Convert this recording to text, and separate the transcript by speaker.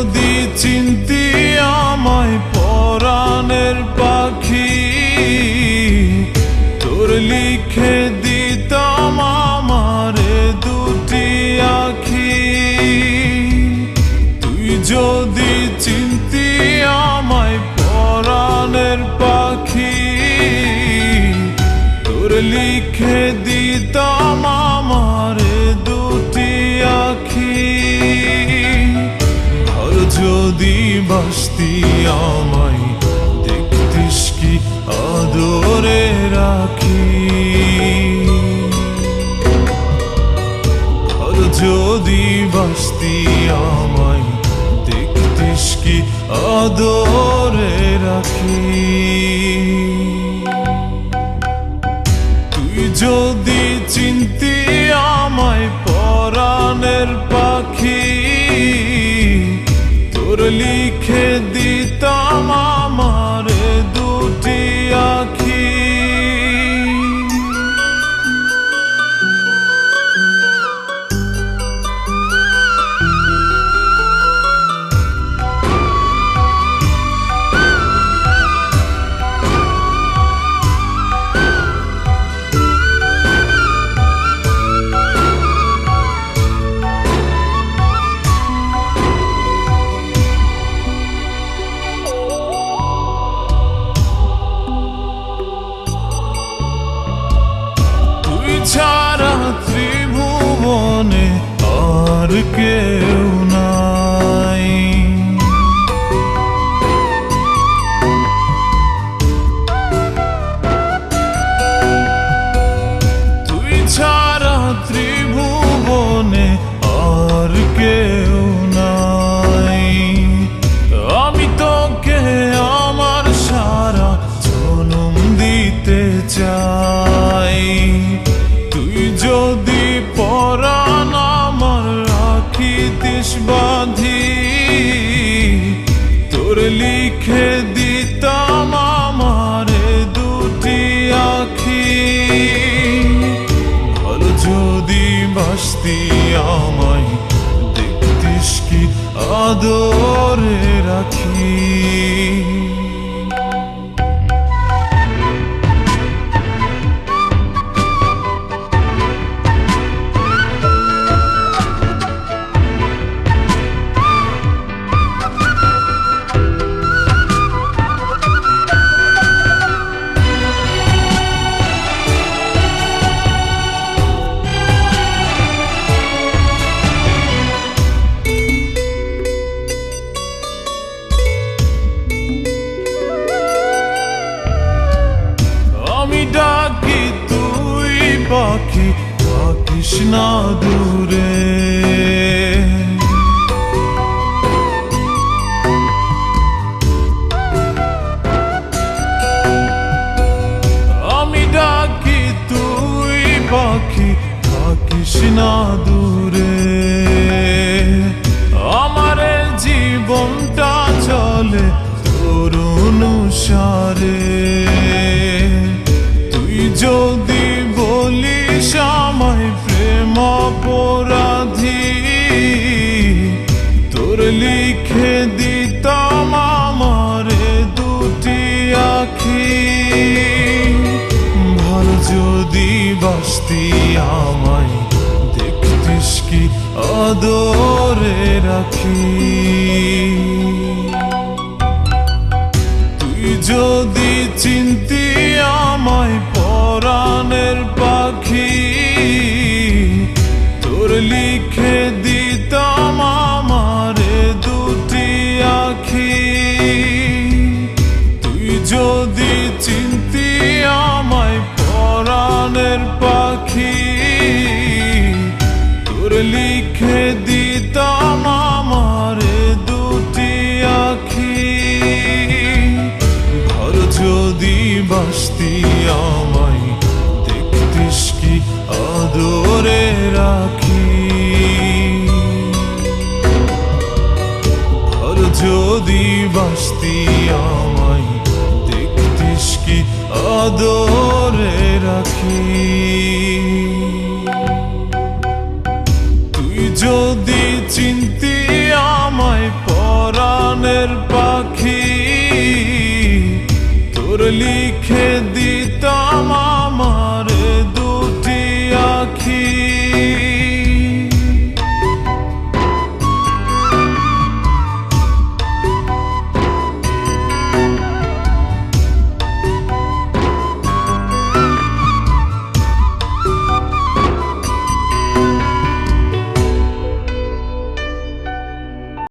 Speaker 1: যদি চিনতি আমায় পরাণের পাখি, তোর লিখে দিতাম আমারে দুটি আখি। তুই যদি চিনতি আমায় পরাণের পাখি, তোর লিখে দিতাম আমারে দুটি আখি। আর যদি বাসতি আমায় দেখতিস কি আদরে রাখি। আর যদি বাসতি আমায় দেখতিস কি আদরে রাখি। তুই যদি চিনতি আমায় পরাণের পাখি, তোর লিখে দিতাম আমারে দুটি আখি। ছাড়া ত্রিভুবনে আর কেউ নাই। তুই ছাড়া ত্রিভুবনে আর কেউ নাই। আমি তোকে আমার সারা জনম দিতে চাই। তুই যদি পরাণ আমার রাখিতিস বাঁধি, তোর লিখে দিতাম আমারে দুটি আখি। ভালো যদি বাসতি আমায় দেখতিস কি আদরে রাখি। আমি ডাকি তুই পাখি থাকিস না দূরে। আমি ডাকি তুই পাখি থাকিস না দূরে। আমার জীবনটা চলে তোর অনুসারে। তুই যদি বলিস আমায় প্রেম অপরাধী, তোর লিখে দিতাম আমারে দুটি আখি। ভালো যদি বাসতি আমায় দেখতিস কি আদরে রাখি। তুই যদি চিনতি আমায় পরাণের পাখি, তোর লিখে দিতাম আমারে দুটি আখি। তুই যদি চিনতি আমায় পরাণের পাখি, তোর লিখে দিতাম আমারে দুটি আখি। ঘর যদি বাসতি আমায় দেখতিস কি আদরে রাখি। ঘর যদি বাসতি আমায় দেখতিস কি আদরে রাখি। তুই যদি চিনতি আমায় লিখে দিতাম আমার